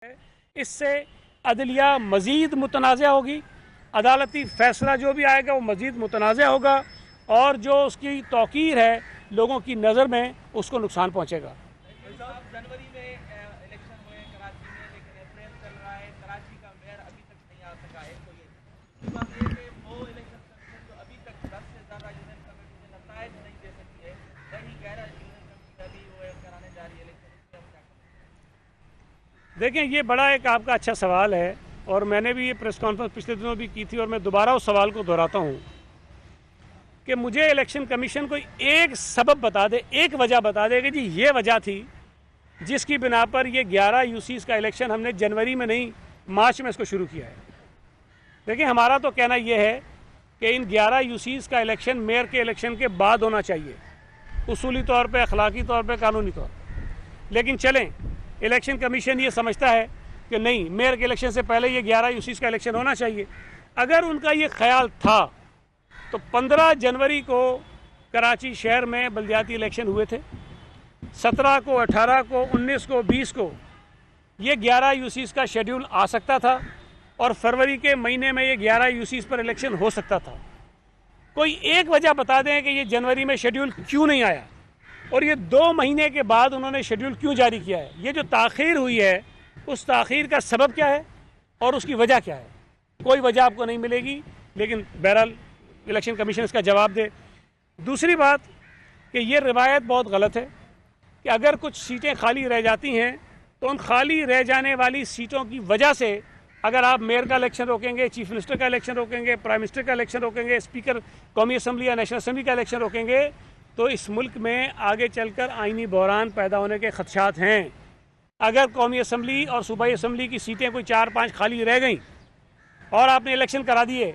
इससे अदलिया मज़ीद मुतनाज़ा होगी, अदालती फ़ैसला जो भी आएगा वो मज़ीद मुतनाज़ा होगा और जो उसकी तौक़ीर है लोगों की नज़र में उसको नुकसान पहुँचेगा। जनवरी में इलेक्शन हुए कराची में, लेकिन अप्रैल चल रहा है, कराची का मेयर अभी तक नहीं आ सका है। तो ये बात है कि वो इलेक्शन कमीशन जो अभी तक 10 से ज़्यादा यूनियन कमेटी ने नताइज नहीं दे सकी है, वही 11 यूनियन कमेटी अभी वो कराने जा रही है इलेक्शन। देखें, ये बड़ा एक आपका अच्छा सवाल है और मैंने भी ये प्रेस कॉन्फ्रेंस पिछले दिनों भी की थी और मैं दोबारा उस सवाल को दोहराता हूँ कि मुझे इलेक्शन कमीशन कोई एक सबब बता दे, एक वजह बता दे कि जी ये वजह थी जिसकी बिना पर ये 11 यूसीज़ का इलेक्शन हमने जनवरी में नहीं मार्च में इसको शुरू किया है। देखिए, हमारा तो कहना यह है कि इन 11 यूसीज़ का इलेक्शन मेयर के इलेक्शन के बाद होना चाहिए, उसूली तौर पर, अखलाकी तौर पर, कानूनी तौर पर। लेकिन चलें, इलेक्शन कमीशन ये समझता है कि नहीं, मेयर के इलेक्शन से पहले ये 11 यूसीज़ का इलेक्शन होना चाहिए। अगर उनका ये ख्याल था तो 15 जनवरी को कराची शहर में बल्दियाती इलेक्शन हुए थे, 17 को, 18 को, 19 को, 20 को ये 11 यूसीज़ का शेड्यूल आ सकता था और फरवरी के महीने में ये 11 यूसीज़ पर इलेक्शन हो सकता था। कोई एक वजह बता दें कि ये जनवरी में शेड्यूल क्यों नहीं आया और ये 2 महीने के बाद उन्होंने शेड्यूल क्यों जारी किया है। ये जो ताख़ीर हुई है उस ताख़ीर का सबब क्या है और उसकी वजह क्या है, कोई वजह आपको नहीं मिलेगी। लेकिन बहरहाल इलेक्शन कमीशन इसका जवाब दे। दूसरी बात कि ये रिवायत बहुत गलत है कि अगर कुछ सीटें खाली रह जाती हैं तो उन खाली रह जाने वाली सीटों की वजह से अगर आप मेयर का इलेक्शन रोकेंगे, चीफ मिनिस्टर का इलेक्शन रोकेंगे, प्राइम मिनिस्टर का इलेक्शन रोकेंगे, स्पीकर कौमी असम्बली या नेशनल असम्बली का इलेक्शन रोकेंगे तो इस मुल्क में आगे चलकर आइनी बहरान पैदा होने के खदशात हैं। अगर कौमी असम्बली और सूबाई असम्बली की सीटें कोई 4-5 खाली रह गई और आपने इलेक्शन करा दिए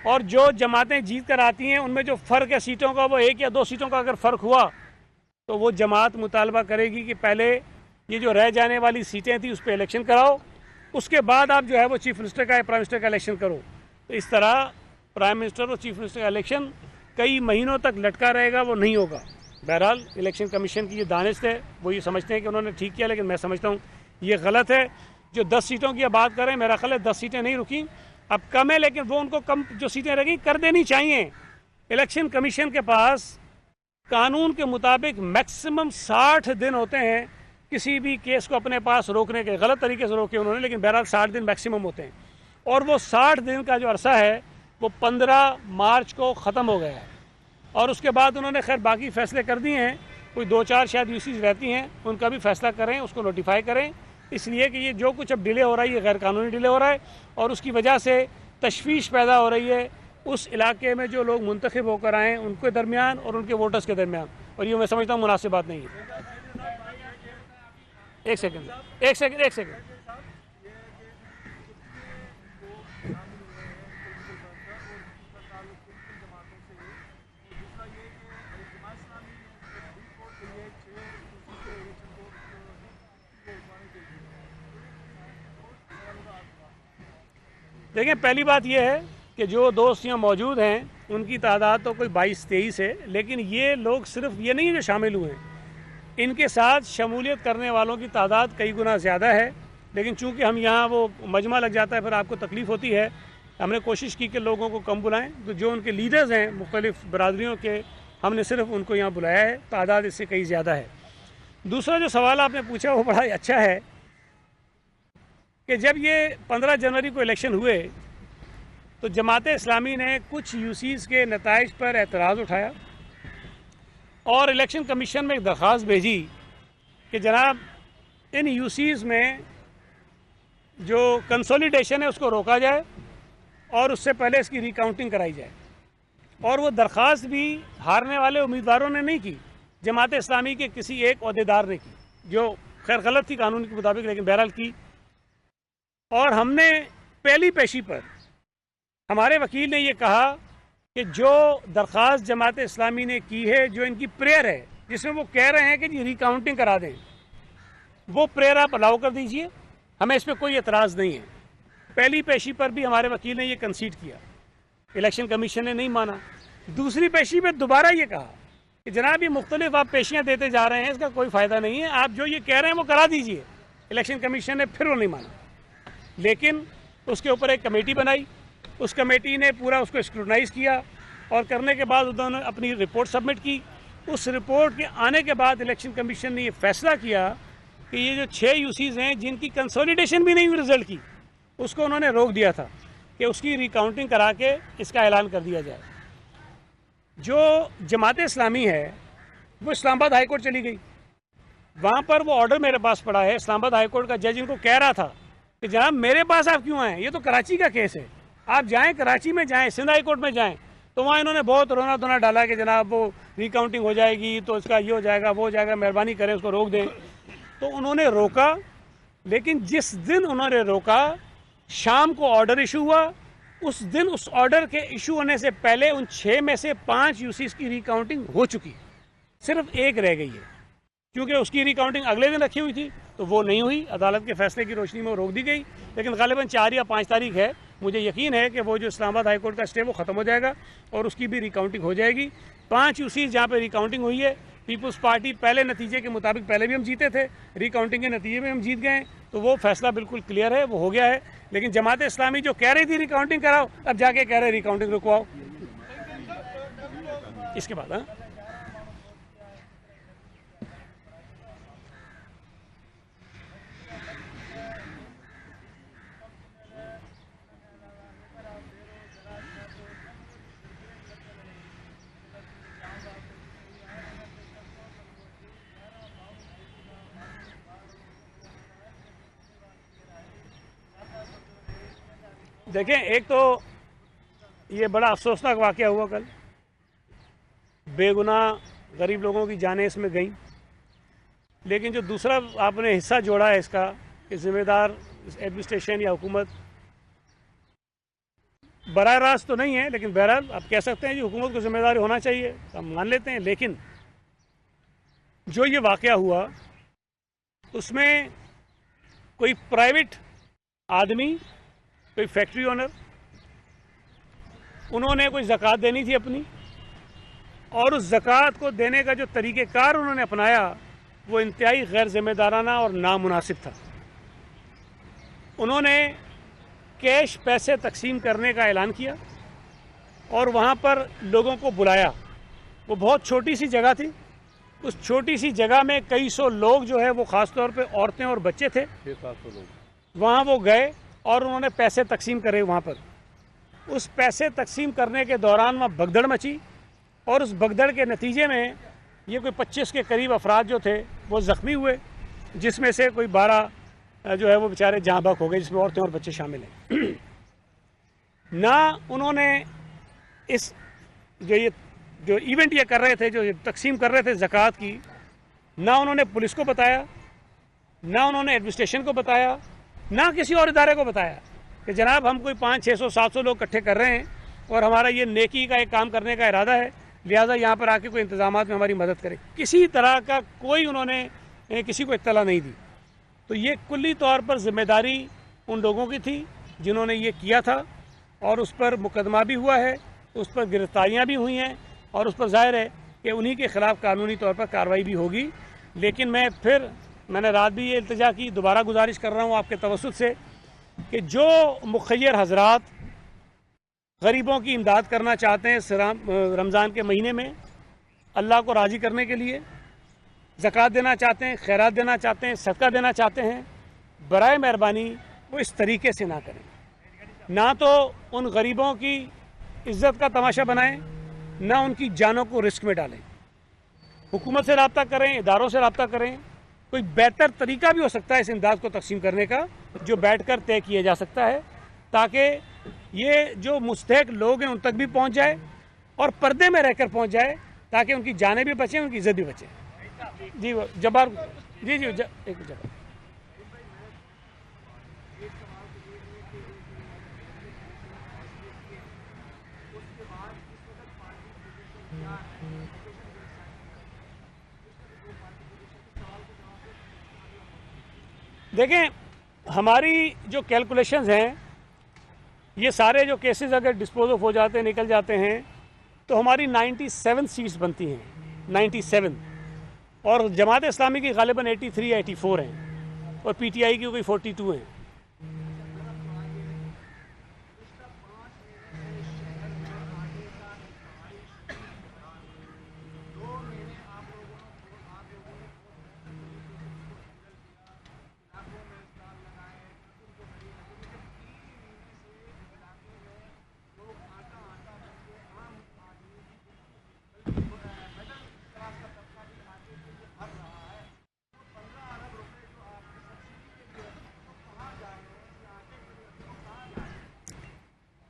और जो जमातें जीत कर आती हैं उनमें जो फ़र्क है सीटों का, वो 1 या 2 सीटों का अगर फ़र्क हुआ तो वो जमात मुतालबा करेगी कि पहले ये जो रह जाने वाली सीटें थी उस पर इलेक्शन कराओ, उसके बाद आप जो है वो चीफ मिनिस्टर का या प्राइम मिनिस्टर का इलेक्शन करो। तो इस तरह प्राइम मिनिस्टर और चीफ मिनिस्टर का इलेक्शन कई महीनों तक लटका रहेगा, वो नहीं होगा। बहरहाल इलेक्शन कमीशन की ये दानिश है, वो ये समझते हैं कि उन्होंने ठीक किया, लेकिन मैं समझता हूँ ये गलत है। जो 10 सीटों की बात करें, मेरा ख्याल है 10 सीटें नहीं रुकी, अब कम है, लेकिन वो उनको कम जो सीटें रही कर देनी चाहिए। इलेक्शन कमीशन के पास कानून के मुताबिक मैक्सिमम 60 दिन होते हैं किसी भी केस को अपने पास रोकने के। गलत तरीके से रोके उन्होंने, लेकिन बहरहाल 60 दिन मैक्सिमम होते हैं और वो 60 दिन का जो अरसा है वो 15 मार्च को ख़त्म हो गया है और उसके बाद उन्होंने खैर बाकी फ़ैसले कर दिए हैं। कोई 2-4 शायद यूसीज़ रहती हैं, उनका भी फ़ैसला करें, उसको नोटिफाई करें, इसलिए कि ये जो कुछ अब डिले हो रहा है ये गैर कानूनी डिले हो रहा है और उसकी वजह से तशवीश पैदा हो रही है उस इलाके में जो लोग मुंतखब होकर आएँ उनके दरमियान और उनके वोटर्स के दरमियान, और ये मैं समझता हूँ मुनासिब बात नहीं है। एक सेकंड देखें, पहली बात यह है कि जो दोस्त यहाँ मौजूद हैं उनकी तादाद तो कोई 22-23 है, लेकिन ये लोग सिर्फ ये नहीं है जो शामिल हुए हैं, इनके साथ शमूलियत करने वालों की तादाद कई गुना ज़्यादा है। लेकिन चूंकि हम यहाँ वो मजमा लग जाता है, फिर आपको तकलीफ़ होती है, हमने कोशिश की कि लोगों को कम बुलाएं। तो जो उनके लीडर्स हैं मुख्तलिफ़ बरादरियों के, हमने सिर्फ उनको यहाँ बुलाया है, तादाद इससे कई ज़्यादा है। दूसरा जो सवाल आपने पूछा वो बड़ा अच्छा है कि जब ये 15 जनवरी को इलेक्शन हुए तो जमात इस्लामी ने कुछ यूसीज़ के नताइज पर एतराज़ उठाया और इलेक्शन कमीशन में एक दरख्वास्त भेजी कि जनाब इन यूसीज़ में जो कंसोलिडेशन है उसको रोका जाए और उससे पहले इसकी रिकाउंटिंग कराई जाए। और वो दरख्वास्त भी हारने वाले उम्मीदवारों ने नहीं की, जमात इस्लामी के किसी एक ओहदेदार ने की, जो खैर गलत थी कानून के मुताबिक, लेकिन बहरहाल की। और हमने पहली पेशी पर हमारे वकील ने ये कहा कि जो दरख्वास्त जमात इस्लामी ने की है, जो इनकी प्रेयर है जिसमें वो कह रहे हैं कि जी रिकाउंटिंग करा दें, वो प्रेयर आप अलाउ कर दीजिए, हमें इस पर कोई एतराज़ नहीं है। पहली पेशी पर भी हमारे वकील ने ये कंसीड किया, इलेक्शन कमीशन ने नहीं माना। दूसरी पेशी पर दोबारा ये कहा कि जनाब ये मुख्तलिफ आप पेशियाँ देते जा रहे हैं, इसका कोई फ़ायदा नहीं है, आप जो ये कह रहे हैं वो करा दीजिए। इलेक्शन कमीशन ने फिर वो नहीं माना, लेकिन उसके ऊपर एक कमेटी बनाई, उस कमेटी ने पूरा उसको स्क्रूटनाइज किया और करने के बाद उन्होंने अपनी रिपोर्ट सबमिट की। उस रिपोर्ट के आने के बाद इलेक्शन कमीशन ने ये फैसला किया कि ये जो 6 यूसीज़ हैं जिनकी कंसोलिडेशन भी नहीं हुई रिजल्ट की, उसको उन्होंने रोक दिया था कि उसकी रिकाउंटिंग करा के इसका ऐलान कर दिया जाए। जो जमात इस्लामी है वो इस्लामाबाद हाई कोर्ट चली गई, वहाँ पर वो ऑर्डर मेरे पास पड़ा है। इस्लामाबाद हाई कोर्ट का जज इनको कह रहा था कि जनाब मेरे पास आप क्यों आए, ये तो कराची का केस है, आप जाएं कराची में जाएं, सिंध हाई कोर्ट में जाएं। तो वहाँ इन्होंने बहुत रोना धोना डाला कि जनाब वो रिकाउंटिंग हो जाएगी तो इसका ये हो जाएगा वो हो जाएगा, मेहरबानी करें उसको रोक दें। तो उन्होंने रोका, लेकिन जिस दिन उन्होंने रोका शाम को ऑर्डर इशू हुआ। उस दिन उस ऑर्डर के इशू होने से पहले उन 6 में से 5 यूसीज़ की रिकाउंटिंग हो चुकी है, सिर्फ एक रह गई है, क्योंकि उसकी रिकाउंटिंग अगले दिन रखी हुई थी तो वो नहीं हुई। अदालत के फैसले की रोशनी में वो रोक दी गई, लेकिन गालिबन 4 या 5 तारीख है, मुझे यकीन है कि वो जो इस्लामाबाद हाई कोर्ट का स्टे वो ख़त्म हो जाएगा और उसकी भी रिकाउंटिंग हो जाएगी। 5 यूसीज़ जहाँ पे रिकाउंटिंग हुई है, पीपल्स पार्टी पहले नतीजे के मुताबिक पहले भी हम जीते थे, रिकाउंटिंग के नतीजे में हम जीत गए, तो वो फैसला बिल्कुल क्लियर है, वो हो गया है। लेकिन जमात इस्लामी जो कह रही थी रिकाउंटिंग कराओ, अब जाके कह रहे रिकाउंटिंग रुकवाओ। इसके बाद हाँ देखें, एक तो ये बड़ा अफसोसनाक वाक़या हुआ कल, बेगुनाह गरीब लोगों की जानें इसमें गई। लेकिन जो दूसरा आपने हिस्सा जोड़ा है इसका कि ज़िम्मेदार एडमिनिस्ट्रेशन या हुकूमत, बराह रास्त तो नहीं है, लेकिन बहरहाल आप कह सकते हैं कि हुकूमत को ज़िम्मेदारी होना चाहिए, हम मान लेते हैं। लेकिन जो ये वाक़या हुआ उसमें कोई प्राइवेट आदमी, कोई फैक्ट्री ओनर, उन्होंने कोई ज़कात देनी थी अपनी, और उस ज़कात को देने का जो तरीक़ेकार उन्होंने अपनाया वो इंतहाई गैर ज़िम्मेदाराना और नामुनासिब था। उन्होंने कैश पैसे तकसीम करने का ऐलान किया और वहाँ पर लोगों को बुलाया। वो बहुत छोटी सी जगह थी, उस छोटी सी जगह में कई सौ लोग जो है वो ख़ास तौर पे औरतें और बच्चे थे, 600-700 लोग। वहाँ वो गए और उन्होंने पैसे तकसीम करे। वहाँ पर उस पैसे तकसीम करने के दौरान वहाँ भगदड़ मची और उस भगदड़ के नतीजे में ये कोई 25 के करीब अफराद जो थे वो ज़ख्मी हुए, जिसमें से कोई 12 जो है वो बेचारे जहाँ बहक हो गए, जिसमें औरतें और बच्चे शामिल हैं। ना उन्होंने इस जो इवेंट ये कर रहे थे, जो तकसीम कर रहे थे ज़कात की, ना उन्होंने पुलिस को बताया, ना उन्होंने एडमिनिस्ट्रेशन को बताया, ना किसी और इदारे को बताया कि जनाब हम कोई 500-600-700 लोग इकट्ठे कर रहे हैं और हमारा ये नेकी का एक काम करने का इरादा है, लिहाजा यहाँ पर आके कोई इंतजामात में हमारी मदद करें। किसी तरह का कोई उन्होंने किसी को इत्तला नहीं दी। तो ये कुल्ली तौर पर ज़िम्मेदारी उन लोगों की थी जिन्होंने ये किया था, और उस पर मुकदमा भी हुआ है, उस पर गिरफ्तारियाँ भी हुई हैं, और उस पर ज़ाहिर है कि उन्हीं के ख़िलाफ़ कानूनी तौर पर कार्रवाई भी होगी। लेकिन मैंने रात भी ये इल्तिजा की, दोबारा गुजारिश कर रहा हूँ आपके तवस्सुत से कि जो मुखय्यर हजरात गरीबों की इमदाद करना चाहते हैं रमज़ान के महीने में, अल्लाह को राज़ी करने के लिए ज़कात देना चाहते हैं, खैरात देना चाहते हैं, सदका देना चाहते हैं, बराए मेहरबानी वो इस तरीके से ना करें। ना तो उन गरीबों की इज़्ज़त का तमाशा बनाएं, ना उनकी जानों को रिस्क में डालें। हुकूमत से रब्ता करें, इदारों से रब्ता करें। कोई बेहतर तरीका भी हो सकता है इस इमदाद को तकसीम करने का, जो बैठकर तय किया जा सकता है, ताकि ये जो मुस्तहक लोग हैं उन तक भी पहुंच जाए और पर्दे में रहकर पहुंच जाए, ताकि उनकी जानें भी बचें, उनकी इज्जत भी बचे। जी जब्बार जी एक जगह देखें, हमारी जो कैलकुलेशंस हैं, ये सारे जो केसेस अगर डिस्पोज ऑफ हो जाते हैं, निकल जाते हैं, तो हमारी 97 सीट्स बनती हैं, 97, और जमात इस्लामी की गालिबन 83 या 84 हैं। और PTI की कोई 42 हैं।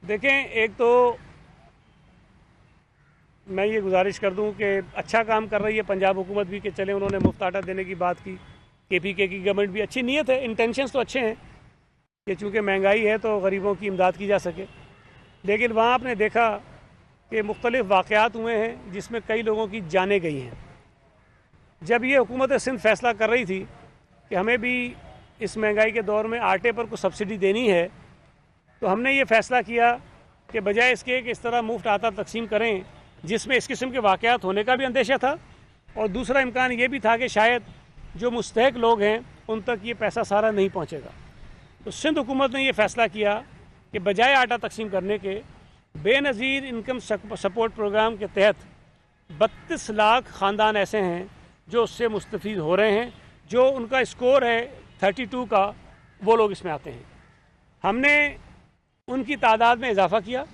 देखें, एक तो मैं ये गुजारिश कर दूं कि अच्छा काम कर रही है पंजाब हुकूमत भी कि चले उन्होंने मुफ्त आटा देने की बात की। KPK की गवर्नमेंट भी अच्छी नीयत है, इंटेंशंस तो अच्छे हैं कि चूँकि महंगाई है तो गरीबों की इमदाद की जा सके। लेकिन वहाँ आपने देखा कि मुख्तलिफ वाक़यात हुए हैं जिसमें कई लोगों की जानें गई हैं। जब ये हुकूमत सिंध फैसला कर रही थी कि हमें भी इस महंगाई के दौर में आटे पर कुछ सब्सिडी देनी है, तो हमने ये फ़ैसला किया कि बजाय इसके कि इस तरह मुफ्त आटा तकसीम करें जिसमें इस किस्म के वाक़यात होने का भी अंदेशा था, और दूसरा इम्कान ये भी था कि शायद जो मुस्तहक लोग हैं उन तक ये पैसा सारा नहीं पहुँचेगा। तो सिंध हुकूमत ने ये फ़ैसला किया कि बजाय आटा तकसीम करने के बेनज़ीर इनकम सपोर्ट प्रोग्राम के तहत 32 लाख ख़ानदान ऐसे हैं जो उससे मुस्तफ़ीद हो रहे हैं। जो उनका स्कोर है 32 का, वो लोग इसमें आते हैं। हमने उनकी तादाद में इजाफ़ा किया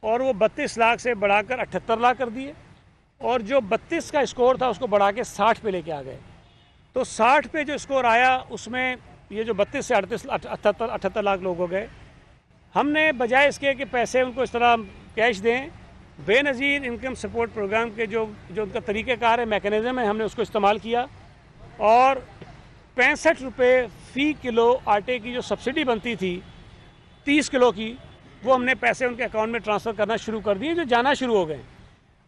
और वो 32 लाख से बढ़ाकर 78 लाख कर दिए, और जो 32 का स्कोर था उसको बढ़ा के 60 पे लेके आ गए। तो 60 पे जो स्कोर आया उसमें ये जो 32 से 78 लाख लोग हो गए। हमने बजाय इसके कि पैसे उनको इस तरह कैश दें, बेनज़ीर इनकम सपोर्ट प्रोग्राम के जो उनका तरीक़ाकार है, मैकेनिज़्म है, हमने उसको इस्तेमाल किया और 65 रुपये फ़ी किलो आटे की जो सब्सिडी बनती थी 30 किलो की, वो हमने पैसे उनके अकाउंट में ट्रांसफ़र करना शुरू कर दिए, जो जाना शुरू हो गए।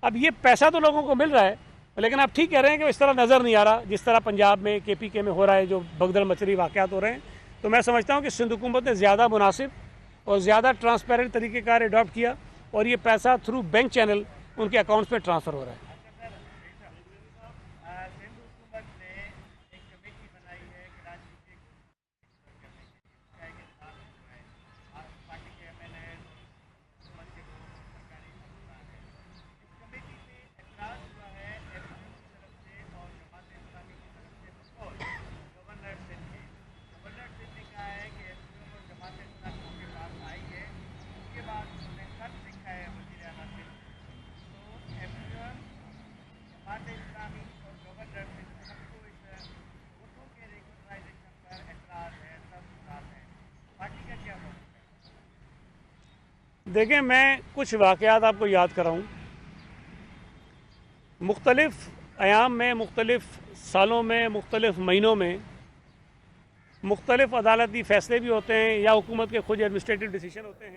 अब ये पैसा तो लोगों को मिल रहा है, लेकिन आप ठीक कह रहे हैं कि इस तरह नज़र नहीं आ रहा जिस तरह पंजाब में KPK में हो रहा है, जो भगदड़ मचली वाक़यात हो रहे हैं। तो मैं समझता हूँ कि सिंध हुकूमत ने ज़्यादा मुनासिब और ज़्यादा ट्रांसपेरेंट तरीक़ेकार अडॉप्ट किया और ये पैसा थ्रू बैंक चैनल उनके अकाउंट्स में ट्रांसफ़र हो रहा है। देखें, मैं कुछ वाक़यात आपको याद कराऊँ। मुख्तलिफ़ अयाम में, मुख्तलिफ़ सालों में, मुख्तलिफ़ महीनों में मुख्तलिफ़ अदालती फ़ैसले भी होते हैं या हुकूमत के खुद एडमिनिस्ट्रेटिव डिसीजन होते हैं।